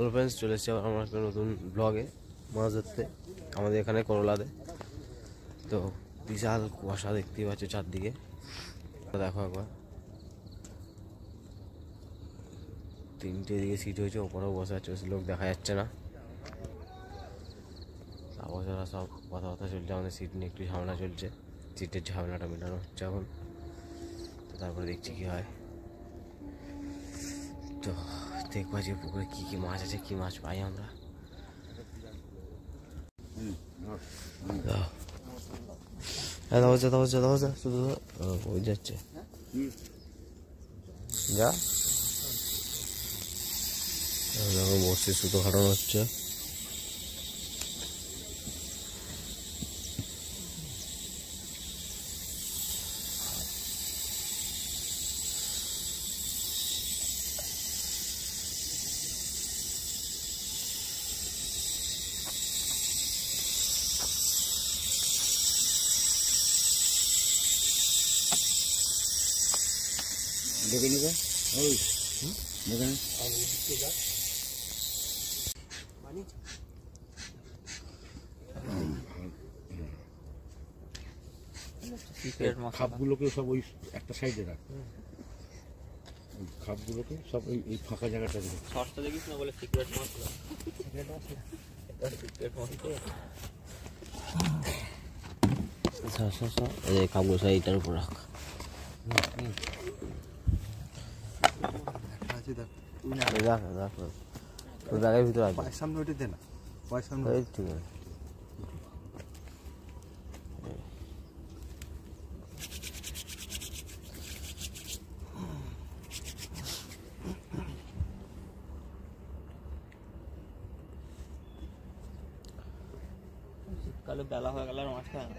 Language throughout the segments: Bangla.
হ্যালো ফ্রেন্ডস, চলে এসেছি আমার একটা নতুন ব্লগে মাছ ধরতে আমাদের এখানে করলাতে। তো বিশাল কুয়াশা দেখতেই পাচ্ছ চারদিকে, দেখো একবার। তিনটে দিকে সিট হয়েছে, ওপরেও বসে আছে, লোক দেখা যাচ্ছে না। আবহাওয়া সব কথাবার্তা চলছে, আমাদের সিট নিয়ে একটু ঝামেলা চলছে, সিটের ঝামেলাটা মেটানো হচ্ছে এখন। তো তারপরে দেখছি কি হয়। তো দেখবো যে পুকুরে কী কী মাছ আছে, কী মাছ পাই আমরা। শুধু ওই যাচ্ছে যা বসে সুতো খাটানো হচ্ছে। দেখে নিবে ওই দেখে নি খাপগুলোকে সব ওই একটা সাইডে রাখ, খাপগুলোকে সব এই ফাঁকা জায়গাটা রেখে। শর্টটা দেখিস না বলে সিক্রেট মশলা, সিক্রেট মশলা, এটা সিক্রেট মশলা। এই খাপগুলো সব এইটার উপর রাখ। ব্যাগের ভিতরে আছে, সামনে ওইটা দে না, সামনে ঠিক আছে। শীতকালে বেলা হয়ে গেলে আর মাছ খায় না।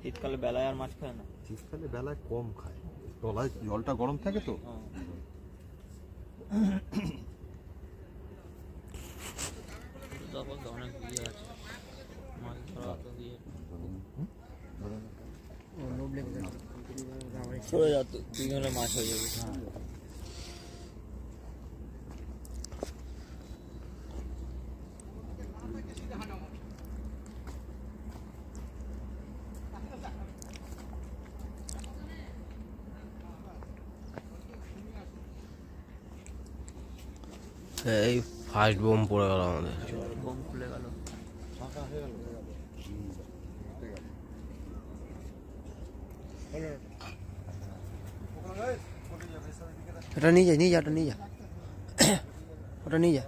শীতকালে বেলায় আর মাছ খায় না, শীতকালে বেলায় কম খায়, তলায় জলটা গরম থাকে তো। অনেক ইয়ে আছে মাছ ধরা তো দিয়ে সরে যাত, তুই হলে মাছ হয়ে যাবে। এই ফার্স্ট বোম পড়ে গেল আমাদের, বোম খুলে গেল, এটা নিয়ে যা, ওটা নিয়ে যা, ওটা নিয়ে যা।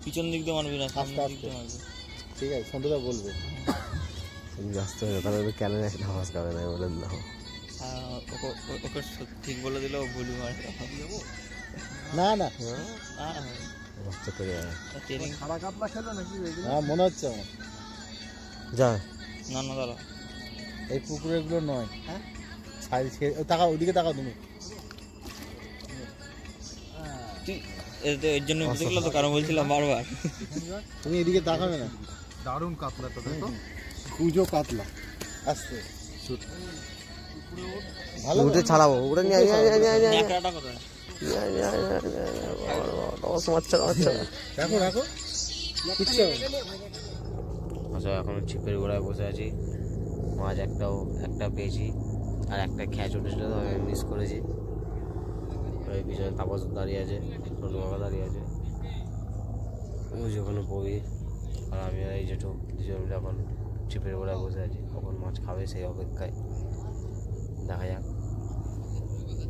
পিছন দিক দিয়ে মারবি না, সামনে দিক দিয়ে মারবি। ঠিক আছে, সন্ধ্যা বলবো। ব্যস্ত হয়ে তাহলে কেন একটা মাছ খাবে না বলেন না। ওকে ঠিক বলে দিলে ও ভুল মার না না মাছটা তো সারা কাতলা খেলো নাকি? হ্যাঁ মনে হচ্ছে আমার। যা না না দাদা এই পুকুরের গুলো নয়। হ্যাঁ সাইজ তাকাও, ওদিকে তাকাও তুমি। এর জন্য বুঝতে তো কারণ বলছিলাম বারবার তুমি এদিকে তাকাবে না। দারুণ কাতলা তো দেখো, কুজো কাতলা। আস্তে ভালো উঠে ছাড়াবো ওটা নিয়ে ন্যাকড়াটা কোথায়? রাখো রাখো কিচ্ছু হবে না। আচ্ছা এখন ছিপের গোড়ায় বসে আছি, মাছ একটা পেয়েছি আর একটা খ্যাচ উঠেছিল তো আমি মিস করেছি। ওই পিছনে তাপস দাঁড়িয়ে আছে, ছোটো কাকা দাঁড়িয়ে আছে, ওই যেখানে বই আর আমি আর এই জেঠু দুজন মিলে এখন ছিপের গোড়ায় বসে আছি। কখন মাছ খাবে সেই অপেক্ষায়, দেখা যাক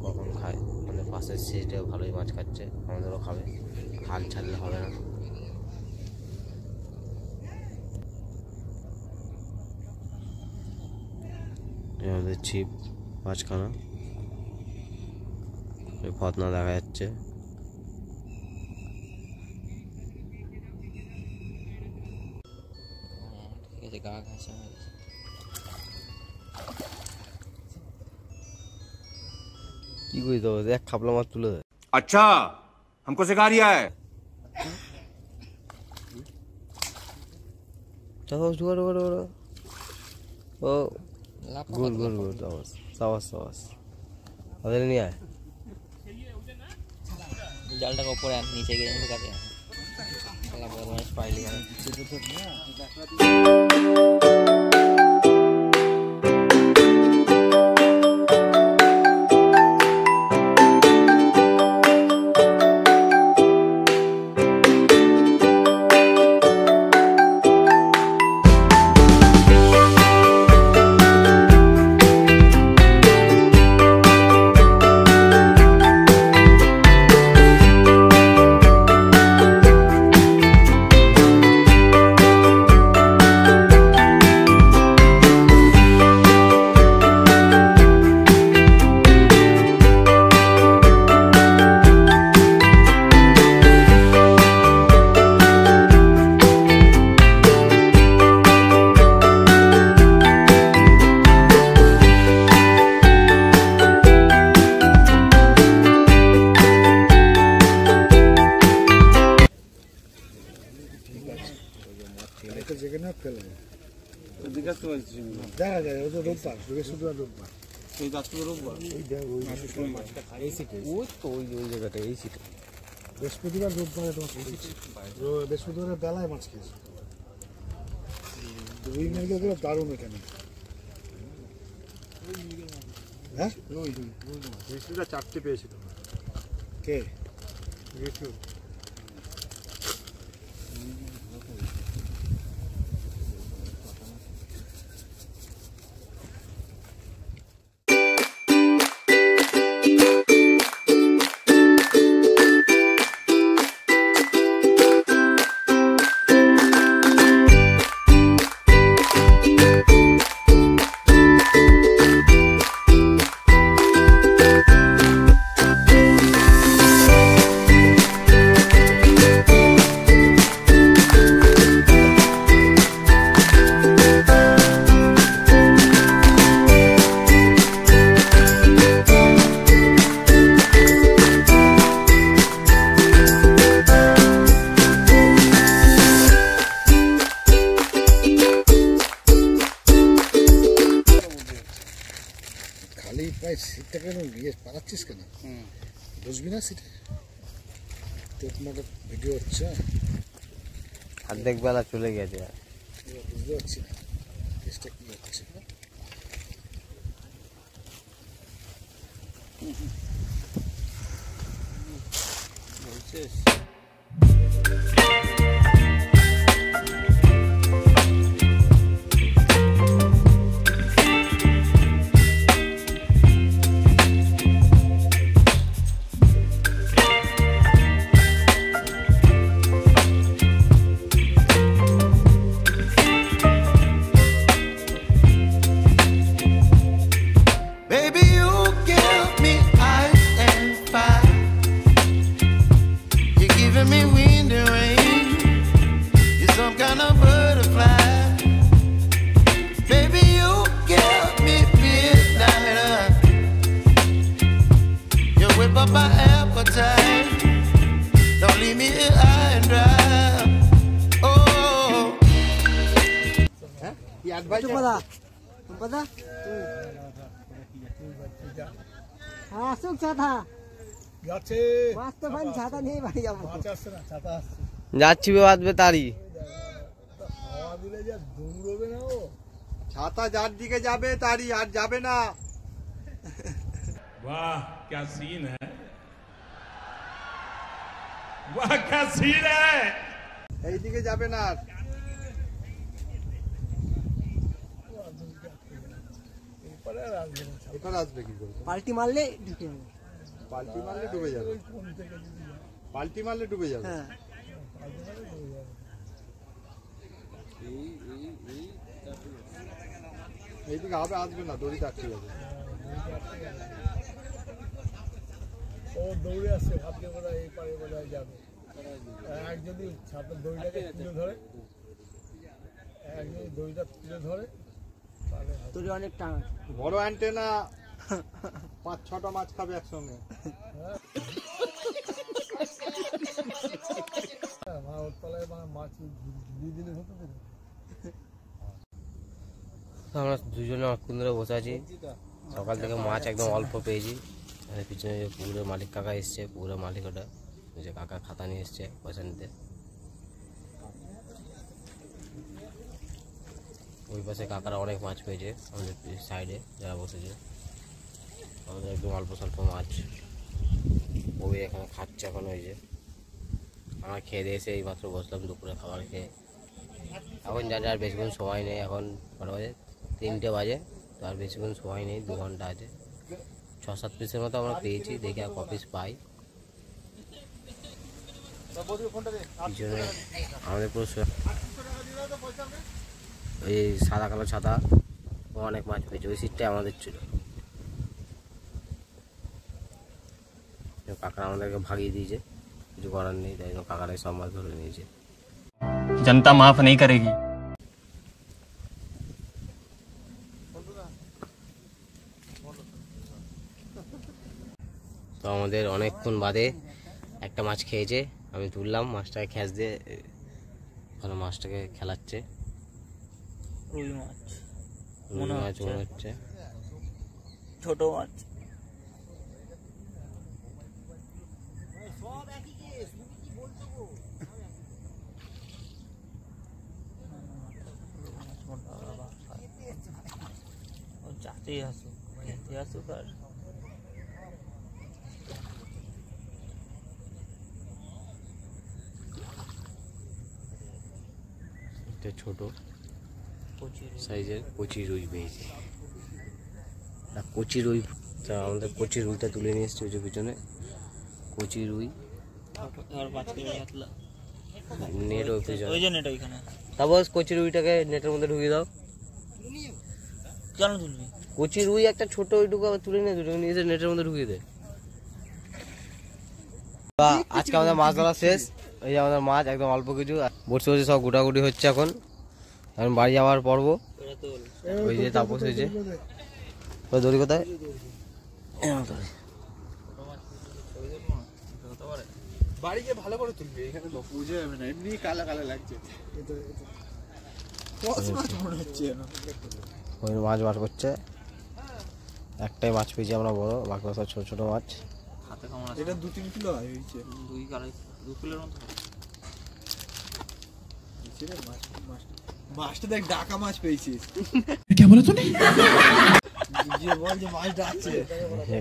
কখন খায়। মানে পাশের সিটে ভালোই মাছ খাচ্ছে, আমাদেরও খাবে, হাল ছাড়লে হবে না। আমাদের ছিপ মাঝখানা ফতনা দেখা যাচ্ছে। ঠিক আছে, গা ঘাসা কি করি তো এক খাপলা মাছ তুলে দেয়। अच्छा हमको सिखा रिया है। চলো জোগাড় ও গোল গোল গোল সাবাস সাবাস সাবাস ওদের নিয়ে আয়। জালটাকে ওপরে আন, নিচে গিয়ে কাছে পাইলি যেখানে ফেলবে দেখা যায়। ও তো রোববার, বৃহস্পতিবার রোববার এই গাছটা রোববার ওই তো ওই জায়গাটা এই সিটে বৃহস্পতিবার রোববারে তোমার বৃহস্পতিবারের বেলায় মাছ খেয়েছি। রুই মৃগগুলো দারুণ এখানে। হ্যাঁ বৃষ্টিটা 4টে পেয়েছিল। কে খালি প্রায় সিটটা কেন ইয়ে পালাচ্ছিস কেন? বুঝবি না সিটে তো তোমার ভিডিও হচ্ছে, অর্ধেক বেলা চলে গেছে। বুঝতে পারছি না কেসটা কি হচ্ছে। দাদা দাদা হ্যাঁ আসুক ছাতা যাচ্ছে মাছ তো ভাই ছাতা নিয়ে বাড়ি যাবো মাছ আসছে না, ছাতা আসছে। যাচ্ছি বাদবে তারি হাওয়া দিলে যা দৌড়বে না ও। ছাতা যার দিকে যাবে তারই, আর যাবে না। वाह क्या सीन है वाह क्या सीन है এইদিকে যাবে না আর। এরপরে আর আসবে না ছাতা। এবার আসবে কি করে? পাল্টি মারলে ঢুকে যাবে পাল্টি মারলে ডুবে যাবে। কোন থেকে যদি যায়, পাল্টি মারলে ডুবে যাবে। হ্যাঁ আসবে না, ডুবে যাবে। এইদিকে হবে, আসবে না, দড়িতে আটকে যাবে। ও দৌড়ে আসছে, ভাবছে বোধহয় এই পারে বোধহয় যাবে। এক যদি ছাতার দড়িটাকে তুলে ধরে, এক যদি দড়িটা তুলে ধরে তাহলে হবে। তোর অনেক টান বড় অ্যান্টেনা 5-6টা মাছ খাবে একসঙ্গে। মা ওর তলায় মাছ দিয়ে দিলে হতো তো। আমরা দুজনে অনেকক্ষণ ধরে বসে আছি, সকাল থেকে মাছ একদম অল্প পেয়েছি। পিছনে যে পুকুরের মালিক কাকা এসছে, পুকুরের মালিক ওটা, ওই যে কাকা খাতা নিয়ে এসছে পয়সা নিতে। ওই পাশে কাকারা অনেক মাছ পেয়েছে, আমাদের সাইডে যারা বসেছে। আমাদের একদম অল্প স্বল্প মাছ ওই এখানে খাচ্ছে এখন। ওই যে আমরা খেয়ে দিয়ে এসে এই মাত্র বসলাম দুপুরে খাবার খেয়ে। এখন যার আর বেশিক্ষণ সময় নেই, এখন কটা বাজে, 3টে বাজে, তো আর বেশিক্ষণ সময় নেই, 2 ঘন্টা আছে। 6-7 পিসের মতো আমরা পেয়েছি, দেখি আর ক পিস পাই। পিছনে আমাদের পুরো ওই সাদা কালো ছাতা, ও অনেক মাছ পেয়েছে, ওই সিটটাই আমাদের ছিল। কাকারা আমাদেরকে ভাগিয়ে দিয়েছে, কিছু করার নেই, তাই জন্য কাকারাই সব মাছ ধরে নিয়েছে। जनता माफ नहीं करेगी। তো আমাদের অনেকক্ষণ বাদে একটা মাছ খেয়েছে, আমি তুললাম মাছটাকে, খ্যাচ দিয়ে ওখানে মাছটাকে খেলাচ্ছে। রুই মাছ, রুই মাছ মনে হচ্ছে। ছোট মাছ। যাতেই আসুক, খেতে আসুক। আর একটা ছোট সাইজের কচি রুই পেয়েছি। কচি রুই, তা আমাদের কচি রুইটা তুলে নিয়ে এসছি, ওই যে পিছনে কচি রুই। নেট ওই পিছনে, ওই যে নেট ওইখানে। তারপর কচি রুইটাকে নেটের মধ্যে ঢুকিয়ে দাও। কেন তুলবি? কচি রুই একটা ছোট, ওইটুকু আবার তুলে নিয়ে দুটো নিয়ে এসে নেটের মধ্যে ঢুকিয়ে দে। আজকে আমাদের মাছ ধরা শেষ। এই যে আমাদের মাছ একদম অল্প কিছু, বসে বসে সব গোটাগুটি হচ্ছে। এখন বাড়ি যাওয়ার পর্ব। ওই যে তাপস হয়েছে, ওই দড়ি কোথায়? বাড়ি গিয়ে ভালো করে তুলবি, এখানে বুঝে যাবে না, এমনি কালা কালা লাগছে। ওই মাছ বার করছে, একটাই মাছ পেয়েছি আমরা বড়, বাকি সব ছোট ছোট মাছ। হাতে কেমন আছে? এটা 2-3 কিলো হয়েছে। 2 কিলোর মতো। মাছটা দেখ, ডাকা মাছ পেয়েছিস। যে বল যে মাছ ডাকছে,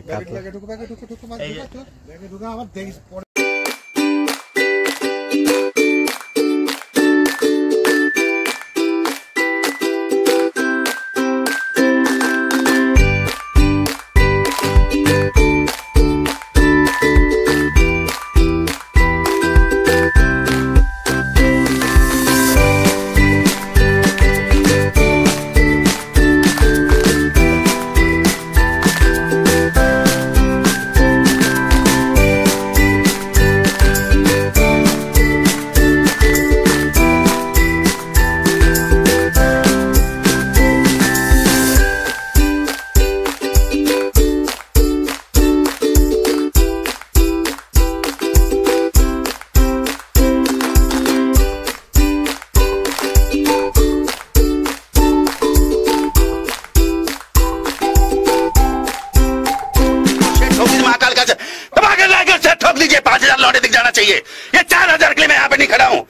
ব্যাগে ঢুকো মাছ ঢুকো, ব্যাগে ঢুকে আবার দেখিস পরে। चाहिए। ये 4000 के लिए मैं यहाँ पे नहीं खड़ा हूँ।